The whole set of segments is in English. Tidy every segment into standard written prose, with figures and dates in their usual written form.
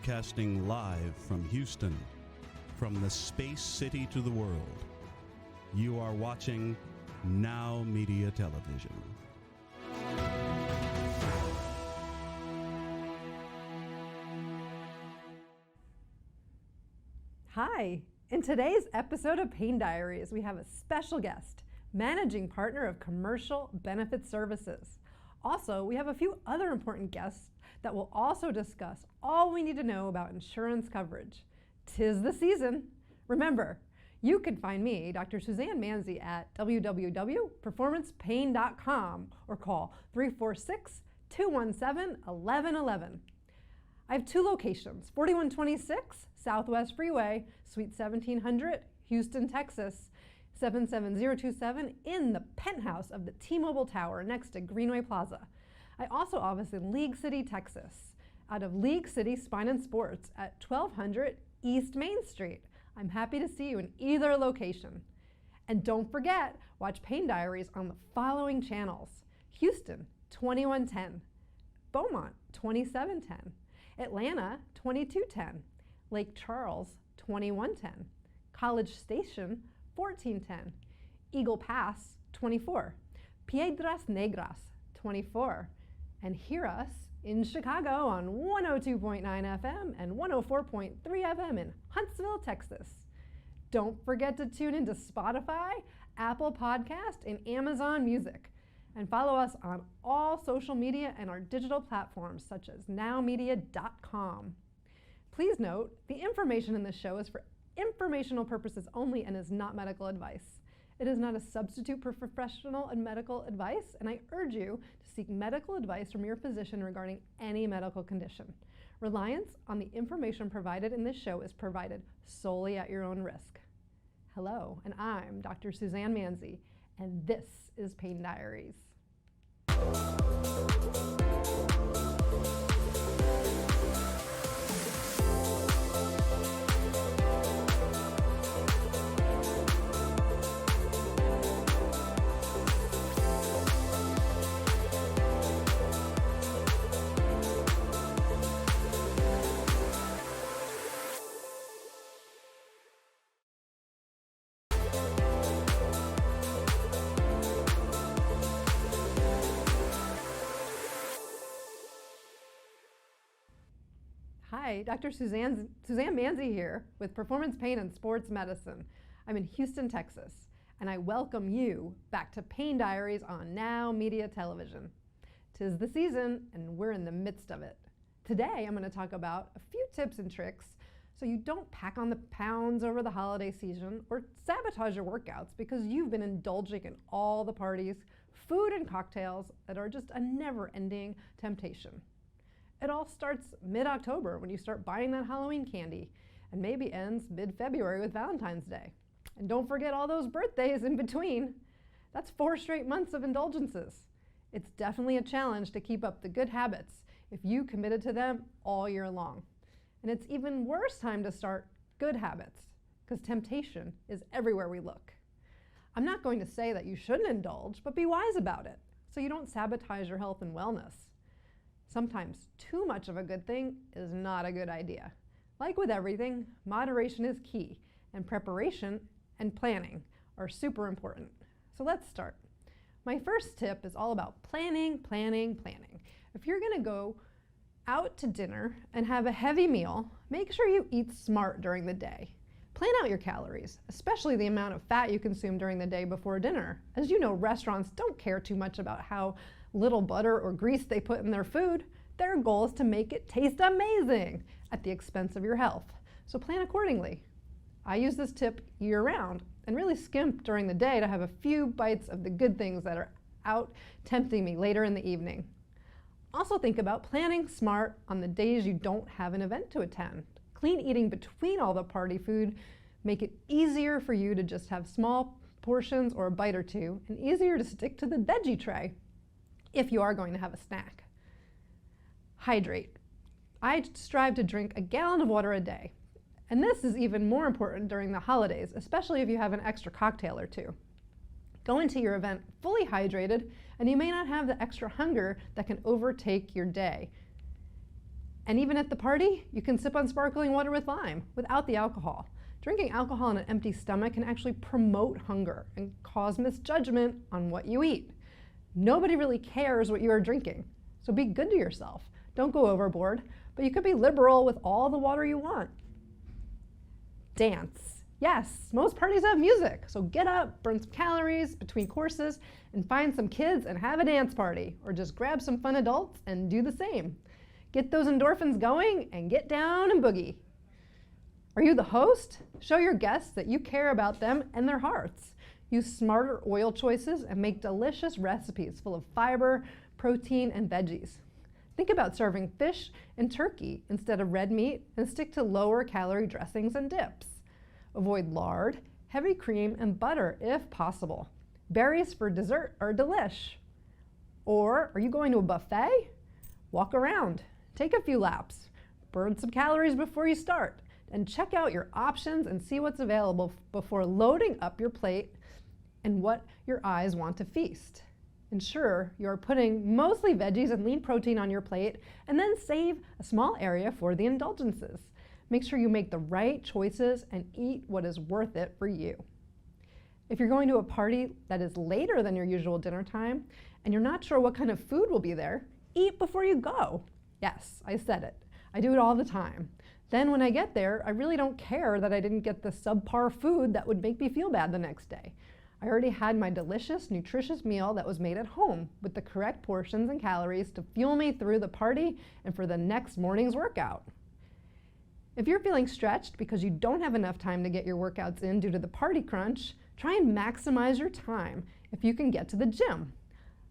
Broadcasting live from Houston, from the space city to the world. You are watching Now Media Television. Hi, in today's episode of Pain Diaries, we have a special guest, managing partner of Commercial Benefit Services. Also, we have a few other important guests that will also discuss all we need to know about insurance coverage. 'Tis the season. Remember, you can find me, Dr. Suzanne Manzi, at www.performancepain.com or call 346-217-1111. I have two locations, 4126 Southwest Freeway, Suite 1700, Houston, Texas, 77027 in the penthouse of the T-Mobile Tower next to Greenway Plaza. I also office in League City, Texas, out of League City Spine and Sports at 1200 East Main Street. I'm happy to see you in either location. And don't forget, watch Pain Diaries on the following channels: Houston, 2110, Beaumont, 2710, Atlanta, 2210, Lake Charles, 2110, College Station, 1410, Eagle Pass, 24, Piedras Negras, 24, and hear us in Chicago on 102.9 FM and 104.3 FM in Huntsville, Texas. Don't forget to tune into Spotify, Apple Podcast, and Amazon Music. And follow us on all social media and our digital platforms such as nowmedia.com. Please note, the information in this show is for informational purposes only and is not medical advice. It is not a substitute for professional and medical advice, and I urge you to seek medical advice from your physician regarding any medical condition. Reliance on the information provided in this show is provided solely at your own risk. Hello, and I'm Dr. Suzanne Manzi, and this is Pain Diaries. Hi, Dr. Suzanne Manzi here with Performance Pain and Sports Medicine. I'm in Houston, Texas, and I welcome you back to Pain Diaries on Now Media Television. 'Tis the season, and we're in the midst of it. Today, I'm going to talk about a few tips and tricks so you don't pack on the pounds over the holiday season or sabotage your workouts because you've been indulging in all the parties, food, and cocktails that are just a never-ending temptation. It all starts mid-October when you start buying that Halloween candy, and maybe ends mid-February with Valentine's Day. And don't forget all those birthdays in between. That's 4 straight months of indulgences. It's definitely a challenge to keep up the good habits if you committed to them all year long. And it's even worse time to start good habits, because temptation is everywhere we look. I'm not going to say that you shouldn't indulge, but be wise about it so you don't sabotage your health and wellness. Sometimes too much of a good thing is not a good idea. Like with everything, moderation is key, and preparation and planning are super important. So let's start. My first tip is all about planning. If you're gonna go out to dinner and have a heavy meal, make sure you eat smart during the day. Plan out your calories, especially the amount of fat you consume during the day before dinner. As you know, restaurants don't care too much about how little butter or grease they put in their food. Their goal is to make it taste amazing at the expense of your health. So plan accordingly. I use this tip year-round and really skimp during the day to have a few bites of the good things that are out tempting me later in the evening. Also think about planning smart on the days you don't have an event to attend. Clean eating between all the party food make it easier for you to just have small portions or a bite or two, and easier to stick to the veggie tray if you are going to have a snack. Hydrate. I strive to drink a gallon of water a day, and this is even more important during the holidays, especially if you have an extra cocktail or two. Go into your event fully hydrated, and you may not have the extra hunger that can overtake your day. And even at the party, you can sip on sparkling water with lime without the alcohol. Drinking alcohol on an empty stomach can actually promote hunger and cause misjudgment on what you eat. Nobody really cares what you are drinking, so be good to yourself. Don't go overboard, but you could be liberal with all the water you want. Dance. Yes, most parties have music, so get up, burn some calories between courses, and find some kids and have a dance party, or just grab some fun adults and do the same. Get those endorphins going and get down and boogie. Are you the host? Show your guests that you care about them and their hearts. Use smarter oil choices and make delicious recipes full of fiber, protein, and veggies. Think about serving fish and turkey instead of red meat, and stick to lower calorie dressings and dips. Avoid lard, heavy cream, and butter if possible. Berries for dessert are delish. Or are you going to a buffet? Walk around, take a few laps, burn some calories before you start, and check out your options and see what's available before loading up your plate and what your eyes want to feast. Ensure you are putting mostly veggies and lean protein on your plate, and then save a small area for the indulgences. Make sure you make the right choices and eat what is worth it for you. If you're going to a party that is later than your usual dinner time and you're not sure what kind of food will be there, eat before you go. Yes, I said it. I do it all the time. Then when I get there, I really don't care that I didn't get the subpar food that would make me feel bad the next day. I already had my delicious, nutritious meal that was made at home with the correct portions and calories to fuel me through the party and for the next morning's workout. If you're feeling stretched because you don't have enough time to get your workouts in due to the party crunch, try and maximize your time if you can get to the gym.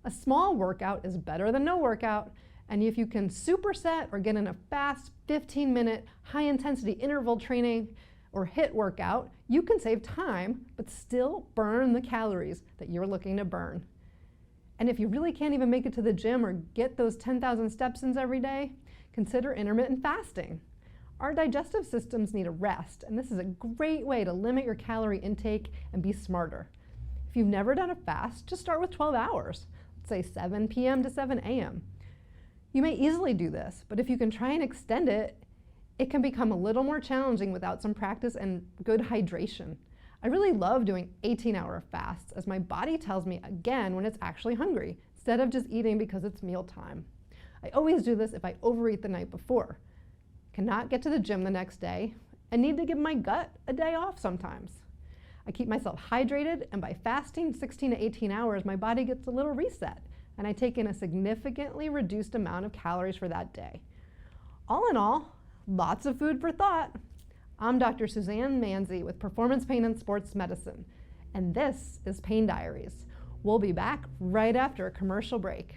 A small workout is better than no workout, and if you can superset or get in a fast 15-minute high-intensity interval training or HIIT workout, you can save time but still burn the calories that you're looking to burn. And if you really can't even make it to the gym or get those 10,000 steps in every day, consider intermittent fasting. Our digestive systems need a rest, and this is a great way to limit your calorie intake and be smarter. If you've never done a fast, just start with 12 hours, let's say 7 p.m. to 7 a.m. You may easily do this, but if you can try and extend it, it can become a little more challenging without some practice and good hydration. I really love doing 18-hour fasts, as my body tells me again when it's actually hungry, instead of just eating because it's mealtime. I always do this if I overeat the night before, cannot get to the gym the next day, and need to give my gut a day off sometimes. I keep myself hydrated, and by fasting 16 to 18 hours, my body gets a little reset, and I take in a significantly reduced amount of calories for that day. All in all, lots of food for thought. I'm Dr. Suzanne Manzi with Performance Pain and Sports Medicine, and this is Pain Diaries. We'll be back right after a commercial break.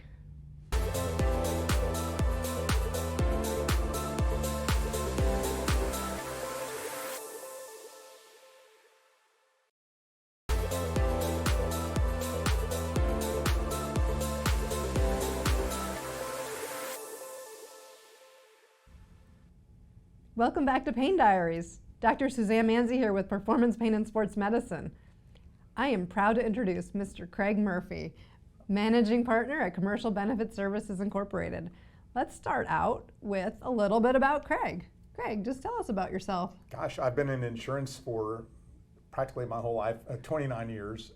Welcome back to Pain Diaries. Dr. Suzanne Manzi here with Performance Pain and Sports Medicine. I am proud to introduce Mr. Craig Murphy, Managing Partner at Commercial Benefit Services Incorporated. Let's start out with a little bit about Craig. Craig, just tell us about yourself. Gosh, I've been in insurance for practically my whole life, 29 years.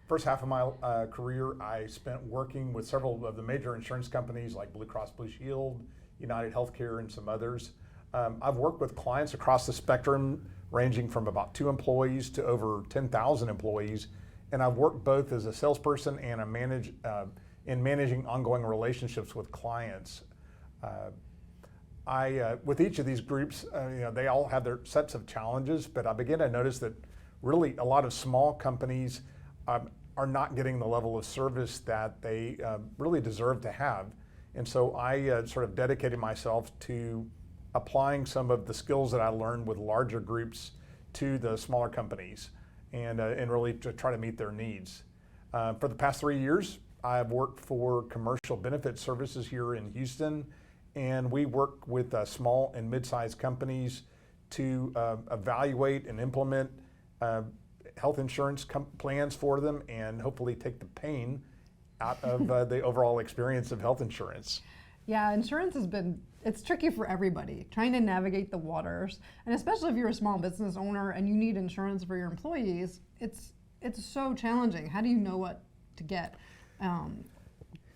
First half of my career, I spent working with several of the major insurance companies like Blue Cross Blue Shield, United Healthcare, and some others. I've worked with clients across the spectrum, ranging from about 2 employees to over 10,000 employees, and I've worked both as a salesperson and in managing ongoing relationships with clients. With each of these groups, they all have their sets of challenges, but I began to notice that really a lot of small companies are not getting the level of service that they really deserve to have, and so I sort of dedicated myself to applying some of the skills that I learned with larger groups to the smaller companies and really to try to meet their needs. For the past 3 years, I've worked for Commercial Benefit Services here in Houston, and we work with small and mid-sized companies to evaluate and implement health insurance plans for them and hopefully take the pain out of the overall experience of health insurance. Yeah, insurance it's tricky for everybody, trying to navigate the waters. And especially if you're a small business owner and you need insurance for your employees, it's so challenging. How do you know what to get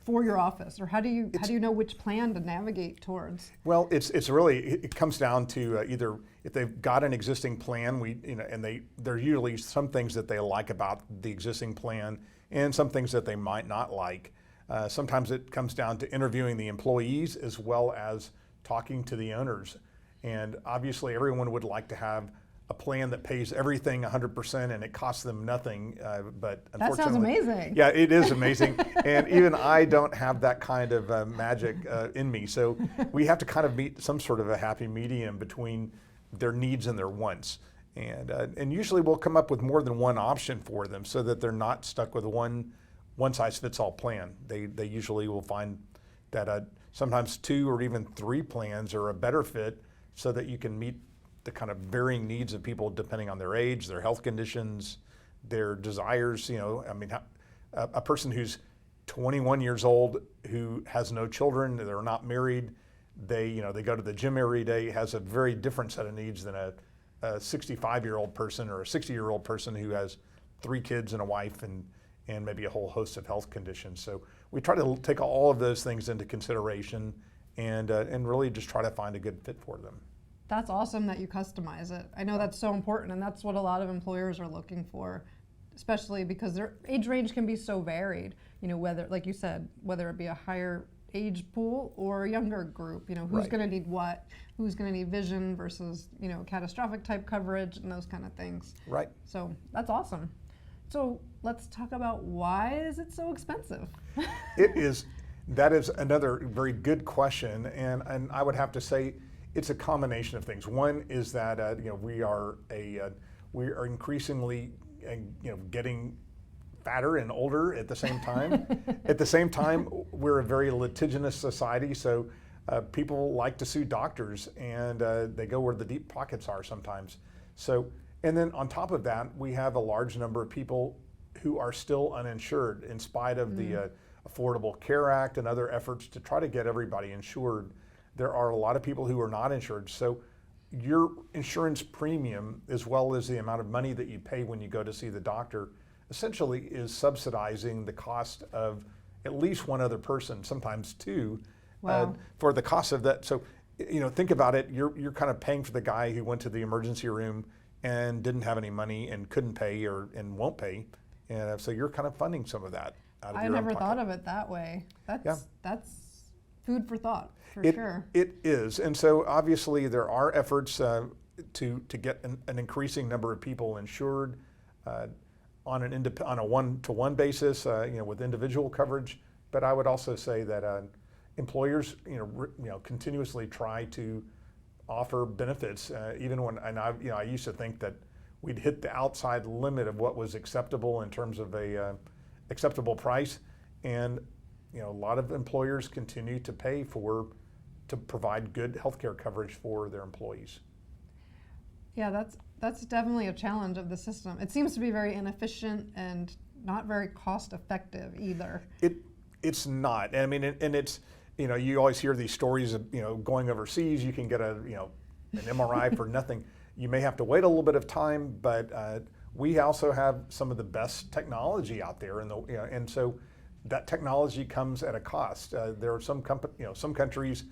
for your office? Or how do you know which plan to navigate towards? Well, it comes down to either if they've got an existing plan, and there are usually some things that they like about the existing plan and some things that they might not like. Sometimes it comes down to interviewing the employees as well as talking to the owners. And obviously everyone would like to have a plan that pays everything 100% and it costs them nothing, but unfortunately— That sounds amazing. Yeah, it is amazing. And even I don't have that kind of magic in me. So we have to kind of meet some sort of a happy medium between their needs and their wants. And usually we'll come up with more than one option for them so that they're not stuck with one size fits all plan. They usually will find that sometimes 2 or even 3 plans are a better fit so that you can meet the kind of varying needs of people depending on their age, their health conditions, their desires. A person who's 21 years old who has no children, they're not married, they go to the gym every day, has a very different set of needs than a 65-year-old person or a 60-year-old person who has 3 kids and a wife and maybe a whole host of health conditions. So we try to take all of those things into consideration and really just try to find a good fit for them. That's awesome that you customize it. I know that's so important, and that's what a lot of employers are looking for, especially because their age range can be so varied. Whether, like you said, whether it be a higher age pool or a younger group, who's Right. going to need what, who's going to need vision versus, catastrophic type coverage and those kind of things. Right. So that's awesome. So let's talk about why is it so expensive? That is another very good question, and I would have to say it's a combination of things. One is that we are increasingly getting fatter and older at the same time. At the same time, we're a very litigious society, so people like to sue doctors, and they go where the deep pockets are sometimes. So, and then on top of that, we have a large number of people who are still uninsured in spite of the Affordable Care Act and other efforts to try to get everybody insured. There are a lot of people who are not insured. So your insurance premium, as well as the amount of money that you pay when you go to see the doctor, essentially is subsidizing the cost of at least one other person, sometimes 2, for the cost of that. So, think about it. You're kind of paying for the guy who went to the emergency room and didn't have any money and couldn't pay and won't pay. And so you're kind of funding some of that out of I your own never pocket. thought of it that way. That's food for thought, for sure. It is, and so obviously there are efforts to get an increasing number of people insured on a one-to-one basis, with individual coverage. But I would also say that employers, continuously try to offer benefits, even when, and I used to think that we'd hit the outside limit of what was acceptable in terms of a acceptable price, and a lot of employers continue to pay to provide good healthcare coverage for their employees. Yeah, that's definitely a challenge of the system. It seems to be very inefficient and not very cost effective either. It's not. I mean, and it's, you always hear these stories of, going overseas, you can get an MRI for nothing. You may have to wait a little bit of time, but we also have some of the best technology out there, and so that technology comes at a cost. There are some countries,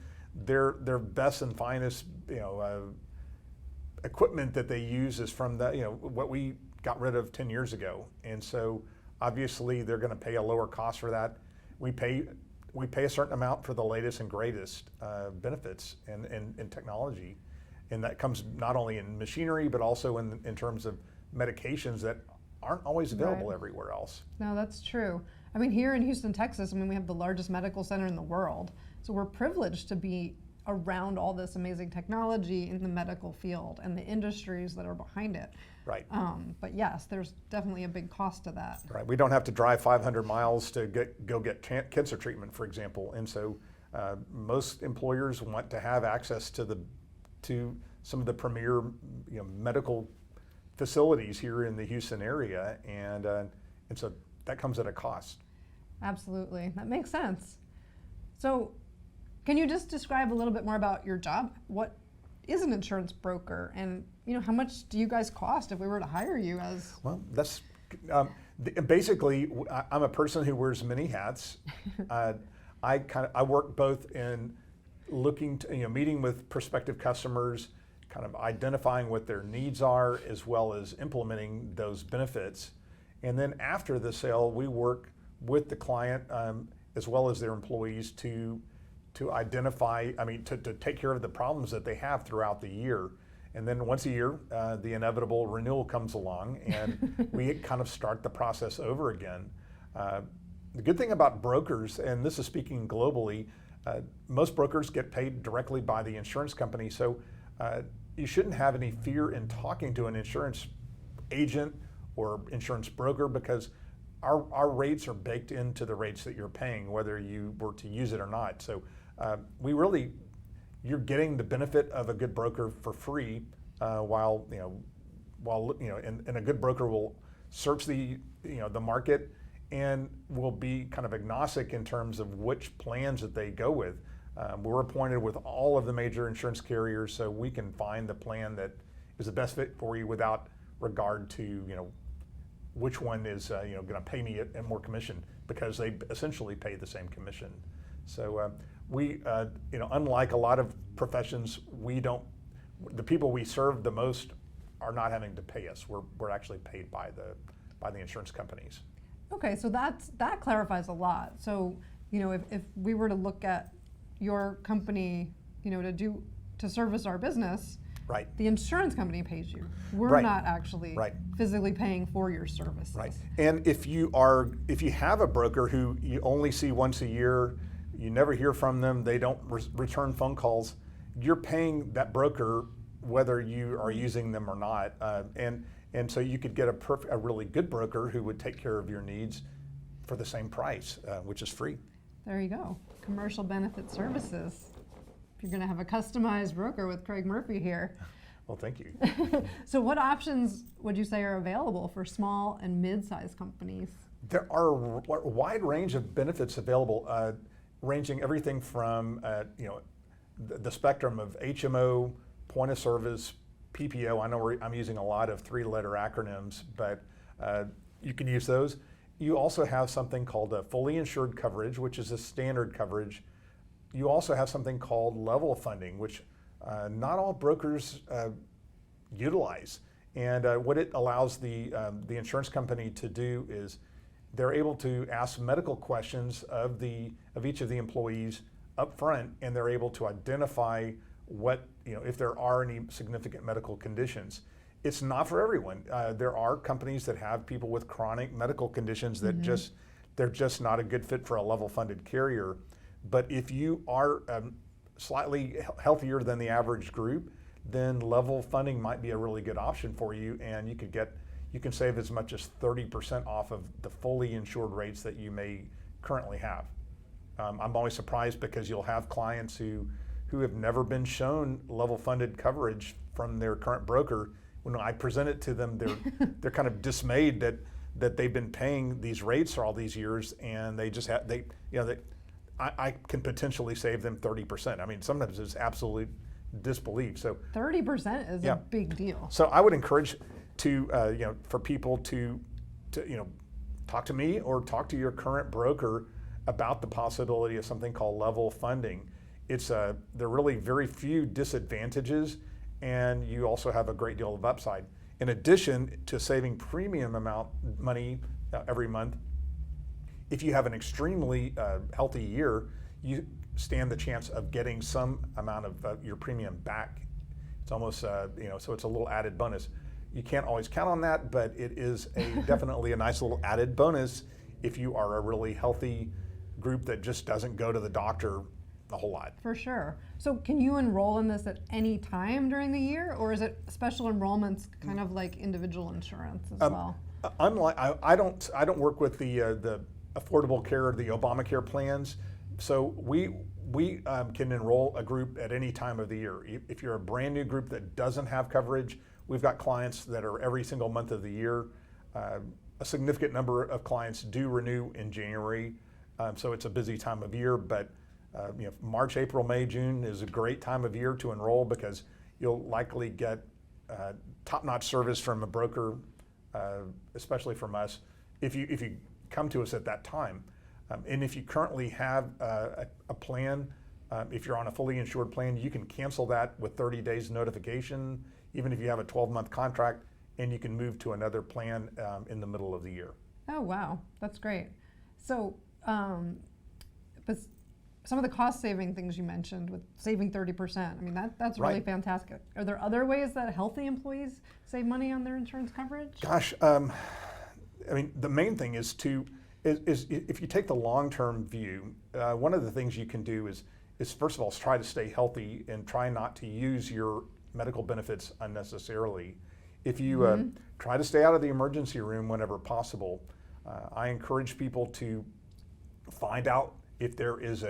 their best and finest equipment that they use is from what we got rid of 10 years ago, and so obviously they're going to pay a lower cost for that. We pay a certain amount for the latest and greatest benefits and technology, and that comes not only in machinery but also in terms of medications that aren't always available everywhere else. No, that's true. I mean, here in Houston, Texas, we have the largest medical center in the world, so we're privileged to be around all this amazing technology in the medical field and the industries that are behind it. Right. But yes, there's definitely a big cost to that. Right. We don't have to drive 500 miles to go get cancer treatment, for example, and so most employers want to have access to some of the premier medical facilities here in the Houston area, and so that comes at a cost. Absolutely, that makes sense. So Can you just describe a little bit more about your job? What is an insurance broker, and how much do you guys cost if we were to hire you as? Well, that's basically, I'm a person who wears many hats. I work both in looking to, meeting with prospective customers, kind of identifying what their needs are, as well as implementing those benefits. And then after the sale, we work with the client as well as their employees to identify, to take care of the problems that they have throughout the year. And then once a year, the inevitable renewal comes along, and we kind of start the process over again. The good thing about brokers, and this is speaking globally, most brokers get paid directly by the insurance company, so you shouldn't have any fear in talking to an insurance agent or insurance broker, because our rates are baked into the rates that you're paying, whether you were to use it or not. So you're getting the benefit of a good broker for free, while a good broker will search the market and will be kind of agnostic in terms of which plans that they go with. We're appointed with all of the major insurance carriers, so we can find the plan that is the best fit for you without regard to which one is going to pay me a more commission, because they essentially pay the same commission. So we, unlike a lot of professions, the people we serve the most are not having to pay us. We're actually paid by the insurance companies. Okay, so that clarifies a lot. So if we were to look at your company, to service our business, right, the insurance company pays you. We're right, not actually right, physically paying for your services. Right. And if you have a broker who you only see once a year, you never hear from them, they don't return phone calls, you're paying that broker whether you are using them or not. And so you could get a really good broker who would take care of your needs for the same price, which is free. There you go. Commercial benefit services. If you're going to have a customized broker with Craig Murphy here. Well, thank you. So what options would you say are available for small and mid-sized companies? There are a wide range of benefits available, ranging everything from the spectrum of HMO, point of service, PPO. I know I'm using a lot of three-letter acronyms, but you can use those. You also have something called a fully insured coverage, which is a standard coverage. You also have something called level funding, which not all brokers utilize. And what it allows the insurance company to do is they're able to ask medical questions of each of the employees up front, and they're able to identify if there are any significant medical conditions. It's not for everyone. There are companies that have people with chronic medical conditions that they're just not a good fit for a level funded carrier. But if you are slightly healthier than the average group, then level funding might be a really good option for you, and you can save as much as 30% off of the fully insured rates that you may currently have. I'm always surprised because you'll have clients who have never been shown level funded coverage from their current broker. When I present it to them, they're kind of dismayed that they've been paying these rates for all these years, and they just have I can potentially save them 30%. I mean, sometimes it's absolute disbelief. So 30% is a big deal. So I would encourage for people to talk to me or talk to your current broker about the possibility of something called level funding. There are really very few disadvantages, and you also have a great deal of upside. In addition to saving premium money every month, if you have an extremely healthy year, you stand the chance of getting some amount of your premium back. It's almost, so it's a little added bonus. You can't always count on that, but it is definitely a nice little added bonus if you are a really healthy group that just doesn't go to the doctor a whole lot. For sure. So can you enroll in this at any time during the year, or is it special enrollments kind of like individual insurance as well? Unlike, I don't work with the Affordable Care or the Obamacare plans, so we can enroll a group at any time of the year. If you're a brand new group that doesn't have coverage, we've got clients that are every single month of the year. A significant number of clients do renew in January, so it's a busy time of year, but March, April, May, June is a great time of year to enroll because you'll likely get top-notch service from a broker, especially from us, if you come to us at that time. And if you currently have a plan, if you're on a fully insured plan, you can cancel that with 30 days notification, even if you have a 12-month contract, and you can move to another plan in the middle of the year. Oh, wow. That's great. So, but some of the cost-saving things you mentioned with saving 30%, I mean, that's really fantastic. Are there other ways that healthy employees save money on their insurance coverage? Gosh, I mean, the main thing is if you take the long-term view, one of the things you can do is first of all, try to stay healthy and try not to use your medical benefits unnecessarily. If you try to stay out of the emergency room whenever possible, I encourage people to find out if there is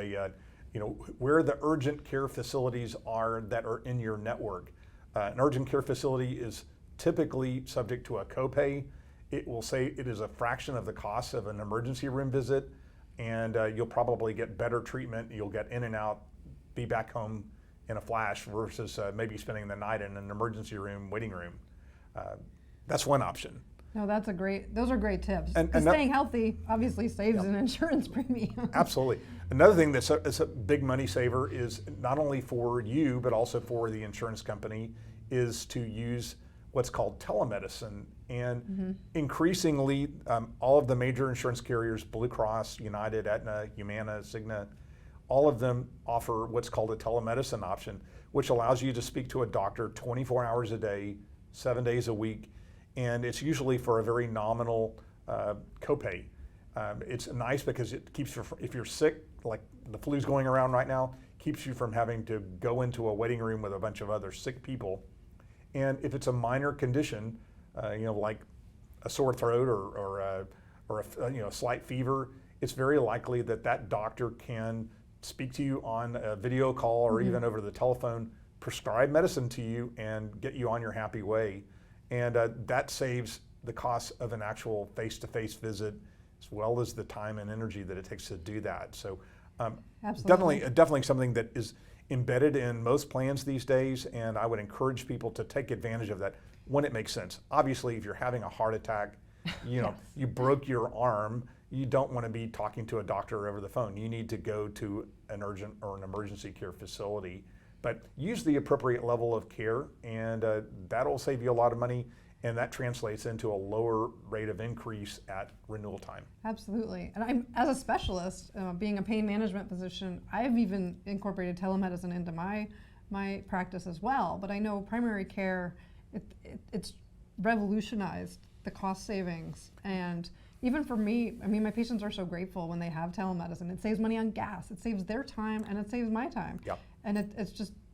where the urgent care facilities are that are in your network. An urgent care facility is typically subject to a copay. It will say it is a fraction of the cost of an emergency room visit, and you'll probably get better treatment. You'll get in and out, be back home in a flash versus maybe spending the night in an emergency room waiting room. That's one option. No, those are great tips. And staying healthy obviously saves an insurance premium. Absolutely. Another thing that's a big money saver is not only for you, but also for the insurance company, is to use what's called telemedicine. And increasingly, all of the major insurance carriers, Blue Cross, United, Aetna, Humana, Cigna, all of them offer what's called a telemedicine option, which allows you to speak to a doctor 24 hours a day, 7 days a week, and it's usually for a very nominal copay. It's nice because it keeps you, if you're sick, like the flu's going around right now, keeps you from having to go into a waiting room with a bunch of other sick people. And if it's a minor condition, like a sore throat or a slight fever, it's very likely that doctor can speak to you on a video call or even over the telephone, prescribe medicine to you, and get you on your happy way. And that saves the cost of an actual face-to-face visit, as well as the time and energy that it takes to do that. So definitely something that is embedded in most plans these days, and I would encourage people to take advantage of that when it makes sense. Obviously, if you're having a heart attack, you broke your arm, you don't want to be talking to a doctor over the phone. You need to go to an urgent or an emergency care facility. But use the appropriate level of care, and that'll save you a lot of money, and that translates into a lower rate of increase at renewal time. Absolutely. And as a specialist, being a pain management physician, I've even incorporated telemedicine into my practice as well. But I know primary care, it's revolutionized the cost savings. And even for me, I mean, my patients are so grateful when they have telemedicine. It saves money on gas, it saves their time, and it saves my time. Yep. And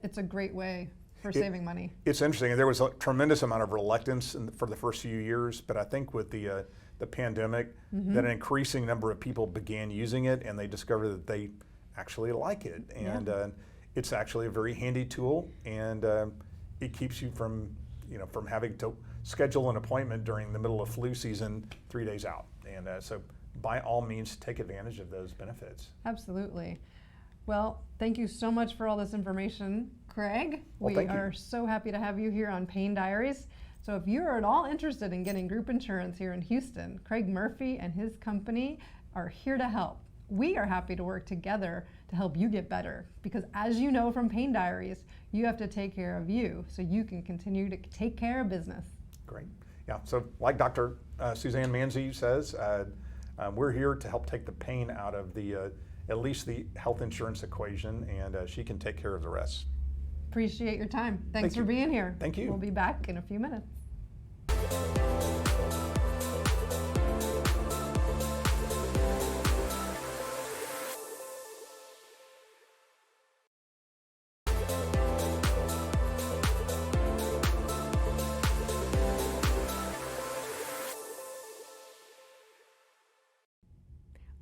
it's a great way for saving money. It's interesting. There was a tremendous amount of reluctance for the first few years, but I think with the pandemic, that an increasing number of people began using it, and they discovered that they actually like it. And it's actually a very handy tool, and it keeps you from having to schedule an appointment during the middle of flu season 3 days out. And so by all means, take advantage of those benefits. Absolutely. Well, thank you so much for all this information, Craig. Well, we are so happy to have you here on Pain Diaries. So if you're at all interested in getting group insurance here in Houston, Craig Murphy and his company are here to help. We are happy to work together to help you get better, because as you know from Pain Diaries, you have to take care of you so you can continue to take care of business. Great. Yeah, so like Dr. Suzanne Manzi says, we're here to help take the pain out of at least the health insurance equation, and she can take care of the rest. Appreciate your time. Thanks for being here. Thank you. We'll be back in a few minutes.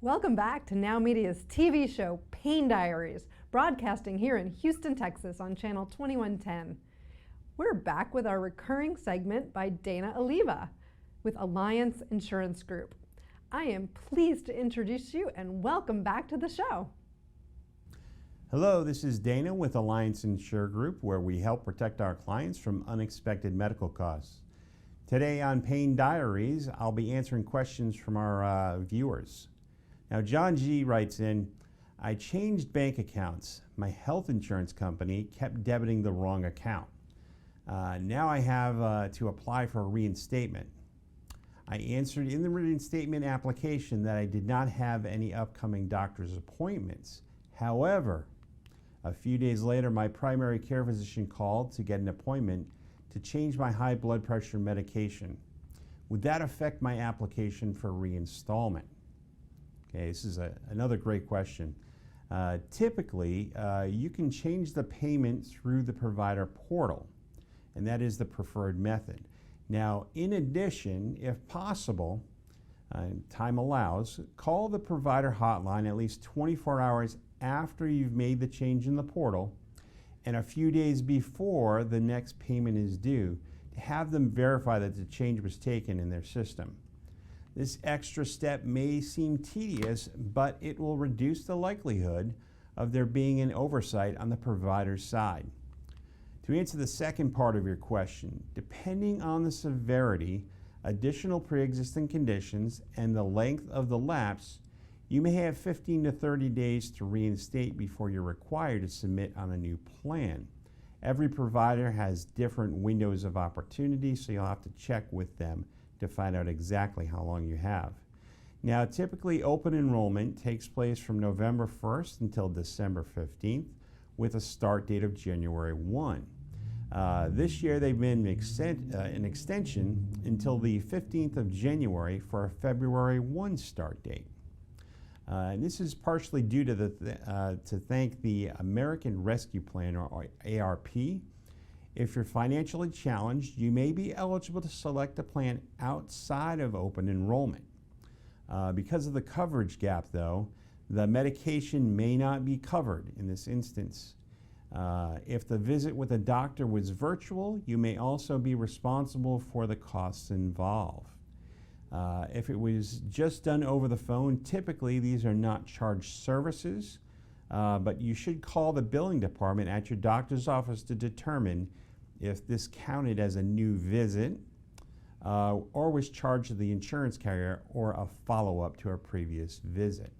Welcome back to Now Media's TV show, Pain Diaries, broadcasting here in Houston, Texas on channel 2110. We're back with our recurring segment by Dana Oliva with Alliance Insurance Group. I am pleased to introduce you and welcome back to the show. Hello, this is Dana with Alliance Insure Group, where we help protect our clients from unexpected medical costs. Today on Pain Diaries, I'll be answering questions from our viewers. Now, John G. writes in, I changed bank accounts. My health insurance company kept debiting the wrong account. Now I have to apply for a reinstatement. I answered in the reinstatement application that I did not have any upcoming doctor's appointments. However, a few days later, my primary care physician called to get an appointment to change my high blood pressure medication. Would that affect my application for reinstallment? Okay, this is another great question. Typically, you can change the payment through the provider portal, and that is the preferred method. Now, in addition, if possible, time allows, call the provider hotline at least 24 hours after you've made the change in the portal and a few days before the next payment is due to have them verify that the change was taken in their system. This extra step may seem tedious, but it will reduce the likelihood of there being an oversight on the provider's side. To answer the second part of your question, depending on the severity, additional pre-existing conditions, and the length of the lapse, you may have 15 to 30 days to reinstate before you're required to submit on a new plan. Every provider has different windows of opportunity, so you'll have to check with them to find out exactly how long you have. Now, typically open enrollment takes place from November 1st until December 15th with a start date of January 1. This year they've been an extension until the 15th of January for a February 1 start date. And this is partially due to to thank the American Rescue Plan, or ARP. If you're financially challenged, you may be eligible to select a plan outside of open enrollment. Because of the coverage gap, though, the medication may not be covered in this instance. If the visit with a doctor was virtual, you may also be responsible for the costs involved. If it was just done over the phone, typically these are not charged services, but you should call the billing department at your doctor's office to determine if this counted as a new visit or was charged to the insurance carrier or a follow-up to a previous visit.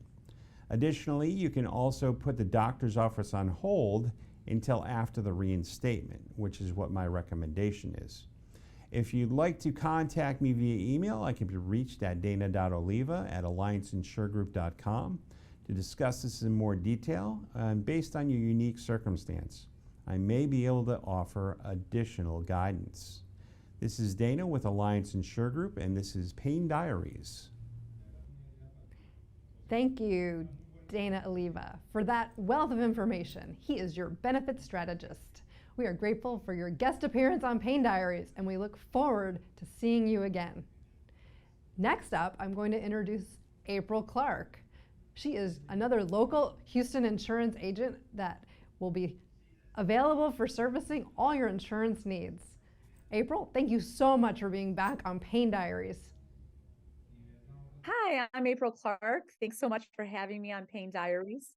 Additionally, you can also put the doctor's office on hold until after the reinstatement, which is what my recommendation is. If you'd like to contact me via email, I can be reached at dana.oliva@allianceinsuregroup.com to discuss this in more detail. Based on your unique circumstance, I may be able to offer additional guidance. This is Dana with Alliance Insure Group, and this is Pain Diaries. Thank you, Dana Oliva, for that wealth of information. He is your benefits strategist. We are grateful for your guest appearance on Pain Diaries, and we look forward to seeing you again. Next up, I'm going to introduce April Clark. She is another local Houston insurance agent that will be available for servicing all your insurance needs. April, thank you so much for being back on Pain Diaries. Hi, I'm April Clark. Thanks so much for having me on Pain Diaries.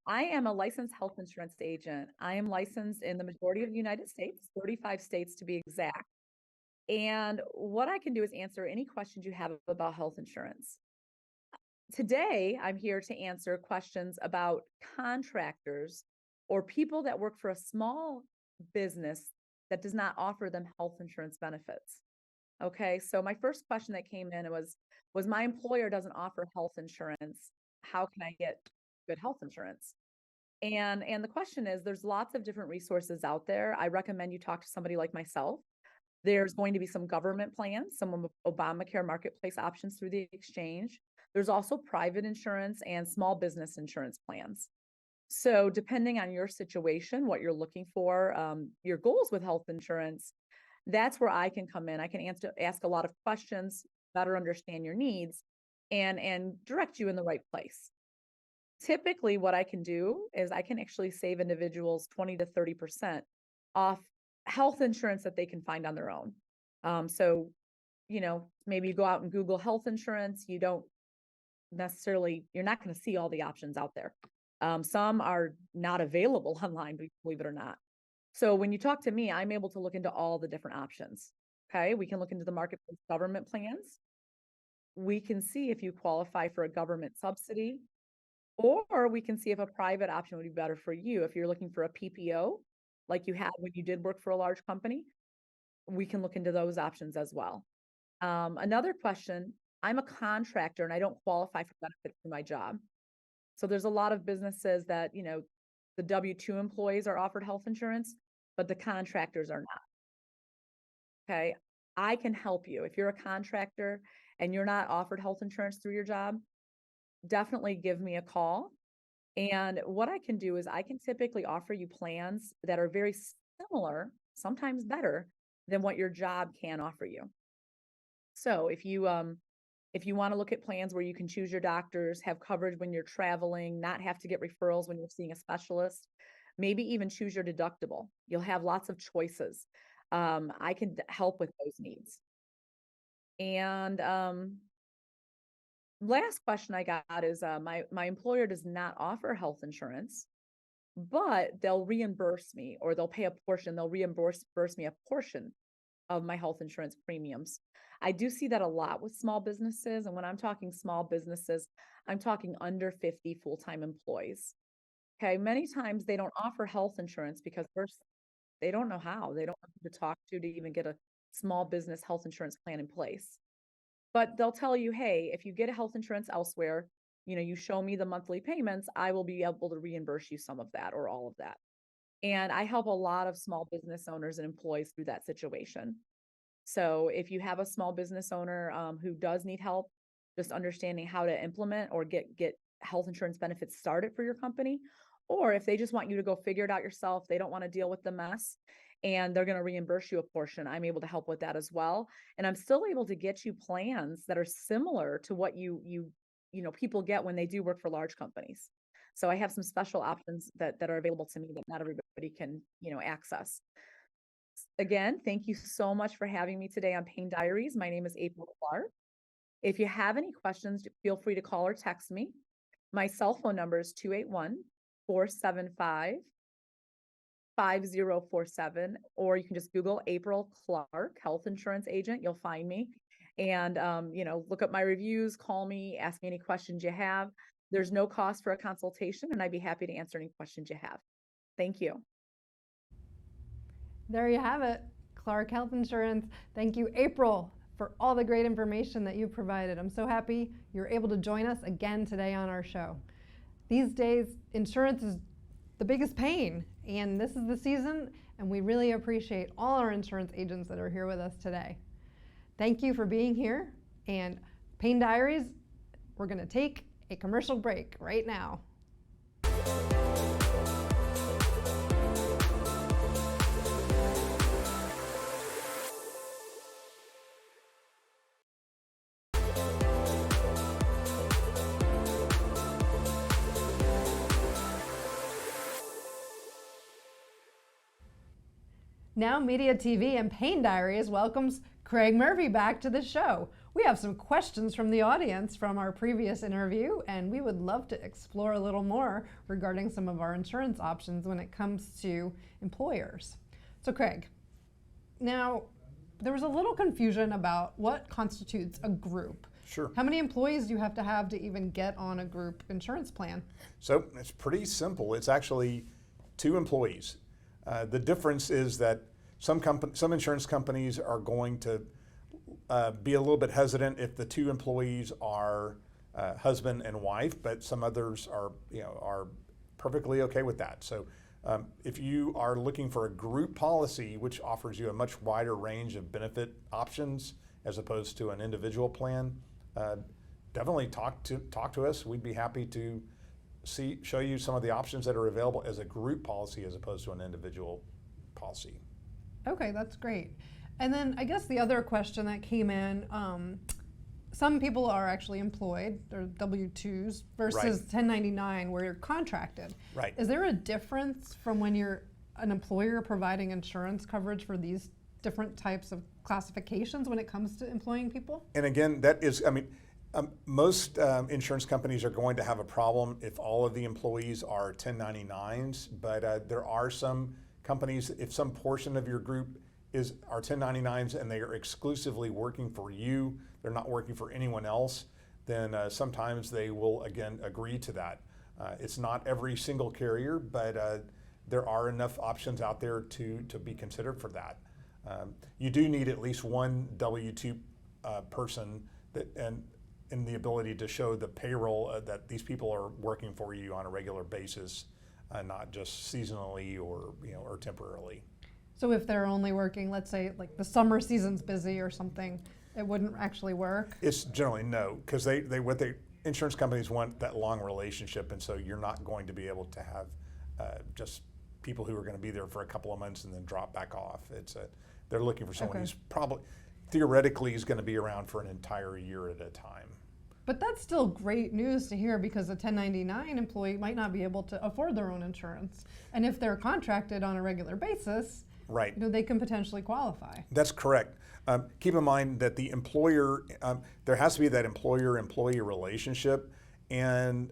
I am a licensed health insurance agent. I am licensed in the majority of the United States, 35 states to be exact. And what I can do is answer any questions you have about health insurance. Today, I'm here to answer questions about contractors or people that work for a small business that does not offer them health insurance benefits. Okay, so my first question that came in was my employer doesn't offer health insurance. How can I get good health insurance? And the question is, there's lots of different resources out there. I recommend you talk to somebody like myself. There's going to be some government plans, some Obamacare marketplace options through the exchange. There's also private insurance and small business insurance plans. So depending on your situation, what you're looking for, your goals with health insurance, that's where I can come in. I can ask a lot of questions, better understand your needs, and direct you in the right place. Typically, what I can do is I can actually save individuals 20 to 30% off health insurance that they can find on their own. So, maybe you go out and Google health insurance. You're not going to see all the options out there. Some are not available online, believe it or not. So when you talk to me, I'm able to look into all the different options. Okay, we can look into the marketplace government plans. We can see if you qualify for a government subsidy, or we can see if a private option would be better for you. If you're looking for a PPO, like you had when you did work for a large company, we can look into those options as well. Another question, I'm a contractor and I don't qualify for benefits for my job. So there's a lot of businesses that, the W-2 employees are offered health insurance, but the contractors are not. Okay. I can help you. If you're a contractor and you're not offered health insurance through your job, definitely give me a call. And what I can do is I can typically offer you plans that are very similar, sometimes better than what your job can offer you. So if you want to look at plans where you can choose your doctors, have coverage when you're traveling, not have to get referrals when you're seeing a specialist, maybe even choose your deductible. You'll have lots of choices. I can help with those needs. And last question I got is my employer does not offer health insurance, but they'll reimburse me, or they'll pay a portion. They'll reimburse me a portion of my health insurance premiums. I do see that a lot with small businesses. And when I'm talking small businesses, I'm talking under 50 full-time employees. Okay. Many times they don't offer health insurance because first, they don't know how. They don't know who to talk to even get a small business health insurance plan in place. But they'll tell you, hey, if you get a health insurance elsewhere, you show me the monthly payments, I will be able to reimburse you some of that or all of that. And I help a lot of small business owners and employees through that situation. So if you have a small business owner who does need help, just understanding how to implement or get health insurance benefits started for your company, or if they just want you to go figure it out yourself, they don't want to deal with the mess and they're going to reimburse you a portion, I'm able to help with that as well. And I'm still able to get you plans that are similar to what people get when they do work for large companies. So I have some special options that are available to me that not everybody can, access. Again, thank you so much for having me today on Pain Diaries. My name is April Clark. If you have any questions, feel free to call or text me. My cell phone number is 281-475-5047, or you can just Google April Clark, health insurance agent. You'll find me. And, look up my reviews, call me, ask me any questions you have. There's no cost for a consultation, and I'd be happy to answer any questions you have. Thank you. There you have it, Clark Health Insurance. Thank you, April, for all the great information that you've provided. I'm so happy you're able to join us again today on our show. These days, insurance is the biggest pain, and this is the season, and we really appreciate all our insurance agents that are here with us today. Thank you for being here, and Pain Diaries, we're going to take a commercial break right now. Now Media TV and Pain Diaries welcomes Craig Murphy back to the show. We have some questions from the audience from our previous interview, and we would love to explore a little more regarding some of our insurance options when it comes to employers. So Craig, now there was a little confusion about what constitutes a group. Sure. How many employees do you have to even get on a group insurance plan? So it's pretty simple. It's actually 2 employees. The difference is that some insurance companies are going to be a little bit hesitant if the 2 employees are husband and wife, but some others are perfectly okay with that. So if you are looking for a group policy, which offers you a much wider range of benefit options as opposed to an individual plan, definitely talk to us. We'd be happy to show you some of the options that are available as a group policy as opposed to an individual policy. Okay, that's great. And then I guess the other question that came in, some people are actually employed, they're W-2s versus Right. 1099 where you're contracted. Right. Is there a difference from when you're an employer providing insurance coverage for these different types of classifications when it comes to employing people? And again, that is, Most insurance companies are going to have a problem if all of the employees are 1099s, but there are some companies, if some portion of your group are 1099s and they are exclusively working for you, they're not working for anyone else, then sometimes they will again agree to that. It's not every single carrier, but there are enough options out there to be considered for that. You do need at least one W-2 person and the ability to show the payroll that these people are working for you on a regular basis, not just seasonally or or temporarily. So if they're only working, let's say like the summer season's busy or something, it wouldn't actually work? It's generally no, because insurance companies want that long relationship, and so you're not going to be able to have just people who are going to be there for a couple of months and then drop back off. They're looking for someone who's probably theoretically is going to be around for an entire year at a time. But that's still great news to hear, because a 1099 employee might not be able to afford their own insurance. And if they're contracted on a regular basis, right, they can potentially qualify. That's correct. Keep in mind that the employer, there has to be that employer-employee relationship, and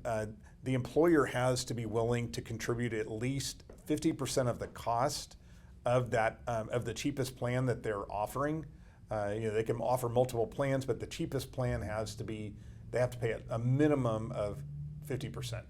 the employer has to be willing to contribute at least 50% of the cost of that of the cheapest plan that they're offering. They can offer multiple plans, but the cheapest plan they have to pay a minimum of 50%.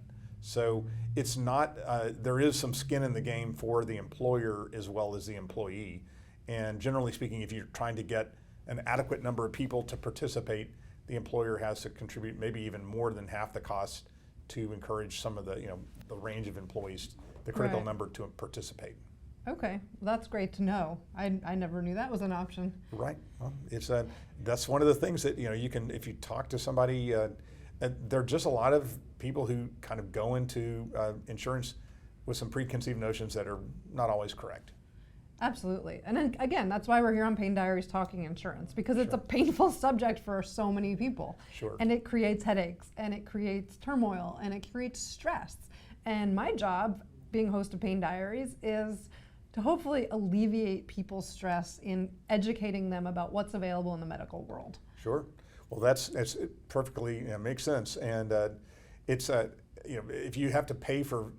So it's not, there is some skin in the game for the employer as well as the employee. And generally speaking, if you're trying to get an adequate number of people to participate, the employer has to contribute maybe even more than half the cost to encourage some of the range of employees, the critical number to participate. Okay, well, that's great to know. I never knew that was an option. Right. Well, that's one of the things that you can, if you talk to somebody. There are just a lot of people who kind of go into insurance with some preconceived notions that are not always correct. Absolutely. And then, again, that's why we're here on Pain Diaries talking insurance, because it's a painful subject for so many people. Sure. And it creates headaches, and it creates turmoil, and it creates stress. And my job, being host of Pain Diaries, is to hopefully alleviate people's stress in educating them about what's available in the medical world. Sure. Well, that's perfectly makes sense, and it's if you have to pay for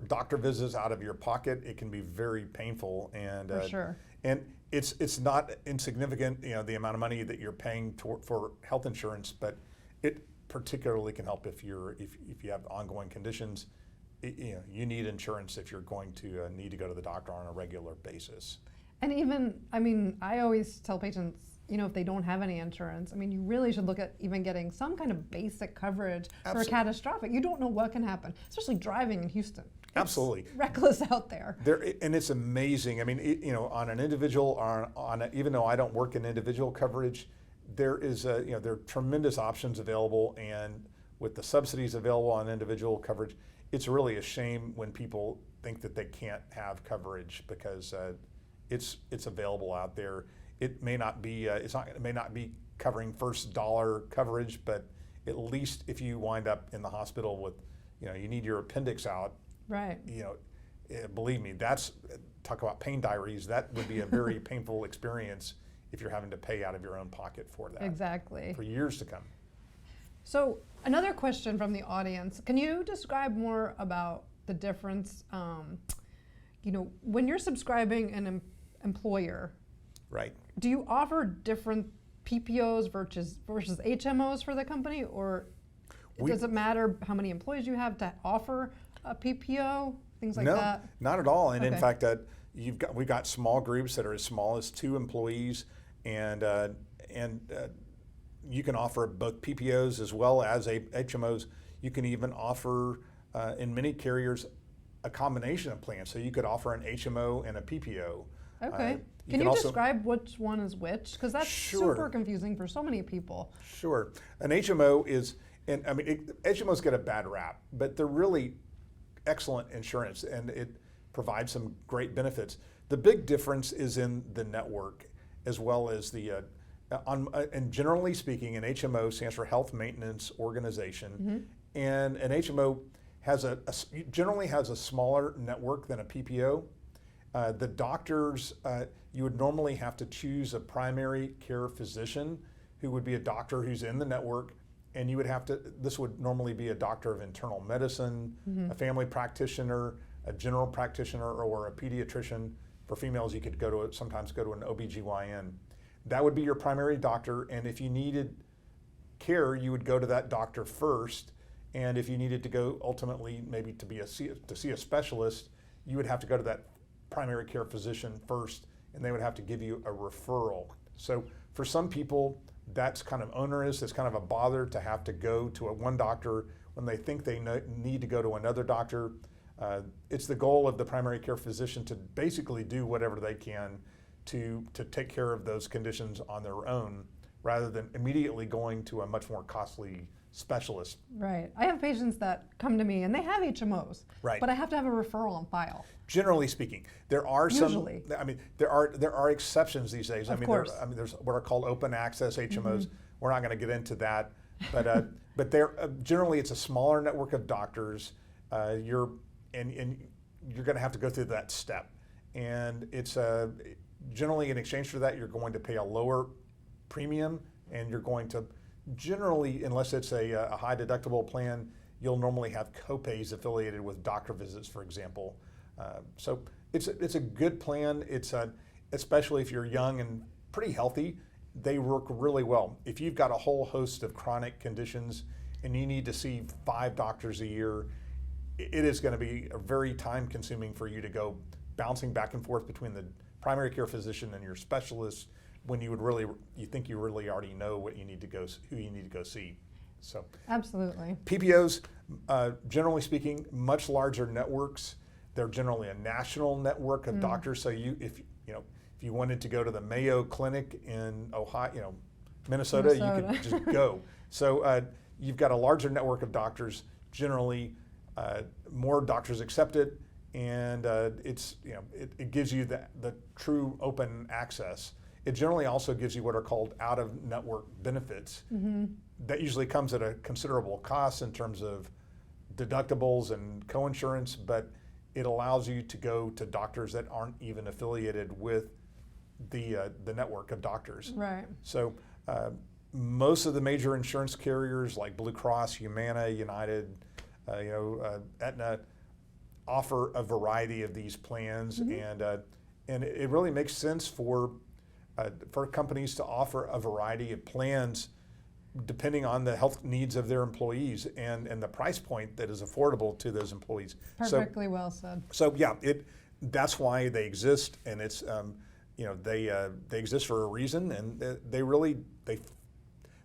doctor visits out of your pocket, it can be very painful, and for sure. And it's not insignificant, the amount of money that you're paying for health insurance, but it particularly can help if you have ongoing conditions. You need insurance if you're going to need to go to the doctor on a regular basis. And even, I always tell patients, if they don't have any insurance, you really should look at even getting some kind of basic coverage for a catastrophic. You don't know what can happen, especially driving in Houston. Absolutely. It's reckless out there. And it's amazing. On an individual, or even though I don't work in individual coverage, there are tremendous options available, and with the subsidies available on individual coverage, it's really a shame when people think that they can't have coverage, because it's available out there. It may not be covering first dollar coverage, but at least if you wind up in the hospital with, you need your appendix out. Right. Believe me, talk about pain diaries. That would be a very painful experience if you're having to pay out of your own pocket for that. Exactly. For years to come. So another question from the audience: can you describe more about the difference? When you're subscribing an employer. Right. Do you offer different PPOs versus HMOs for the company, or does it matter how many employees you have to offer a PPO, things like that? No, not at all. And in fact, we've got small groups that are as small as 2 employees, and you can offer both PPOs as well as HMOs. You can even offer, in many carriers, a combination of plans. So you could offer an HMO and a PPO. Okay. Can you describe which one is which? Because that's super confusing for so many people. Sure. An HMO is, HMOs get a bad rap, but they're really excellent insurance, and it provides some great benefits. The big difference is in the network, as well as and generally speaking, an HMO stands for Health Maintenance Organization, and an HMO generally has a smaller network than a PPO. The doctors, you would normally have to choose a primary care physician who would be a doctor who's in the network, and you would have to, this would normally be a doctor of internal medicine, a family practitioner, a general practitioner, or a pediatrician. For females, you could sometimes go to an OBGYN. That would be your primary doctor, and if you needed care, you would go to that doctor first, and if you needed to go ultimately maybe to see a specialist, you would have to go to that primary care physician first, and they would have to give you a referral. So for some people, that's kind of onerous. It's kind of a bother to have to go to one doctor when they think they need to go to another doctor. It's the goal of the primary care physician to basically do whatever they can to take care of those conditions on their own, rather than immediately going to a much more costly specialist. Right. I have patients that come to me and they have HMOs, Right. but I have to have a referral on file. Generally speaking, there are Usually. some. I mean, there are exceptions these days. Of course. There's what are called open access HMOs. We're not going to get into that, but generally it's a smaller network of doctors. You're going to have to go through that step, and it's generally in exchange for that you're going to pay a lower premium, and you're going to generally, unless it's a high deductible plan, you'll normally have copays affiliated with doctor visits, for example. So it's a good plan. Especially if you're young and pretty healthy, they work really well. If you've got a whole host of chronic conditions and you need to see 5 doctors a year, it is going to be very time consuming for you to go bouncing back and forth between the primary care physician and your specialist, when you think you really already know who you need to go see. So Absolutely. PPOs, generally speaking, much larger networks. They're generally a national network of doctors. So if you wanted to go to the Mayo Clinic in Ohio, Minnesota, you could just go. So you've got a larger network of doctors. Generally, more doctors accept it, and it gives you the true open access. It generally also gives you what are called out-of-network benefits. That usually comes at a considerable cost in terms of deductibles and coinsurance, but it allows you to go to doctors that aren't even affiliated with the network of doctors. Right. So most of the major insurance carriers like Blue Cross, Humana, United, Aetna offer a variety of these plans, and it really makes sense for companies to offer a variety of plans depending on the health needs of their employees and the price point that is affordable to those employees. Perfectly well said. So yeah, that's why they exist, and it's they exist for a reason, and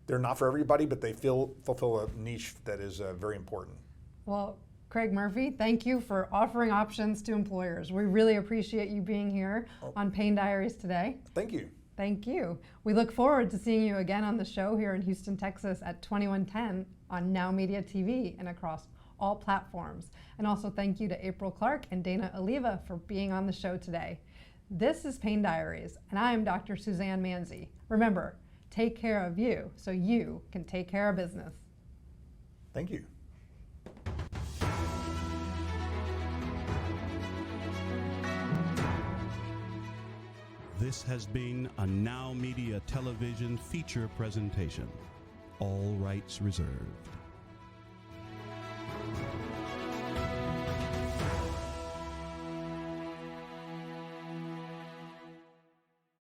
they're not for everybody, but they fulfill a niche that is very important. Well, Craig Murphy, thank you for offering options to employers. We really appreciate you being here on Pain Diaries today. Thank you. Thank you. We look forward to seeing you again on the show here in Houston, Texas at 2110 on Now Media TV and across all platforms. And also thank you to April Clark and Dana Oliva for being on the show today. This is Pain Diaries, and I am Dr. Suzanne Manzi. Remember, take care of you so you can take care of business. Thank you. This has been a Now Media Television feature presentation. All rights reserved.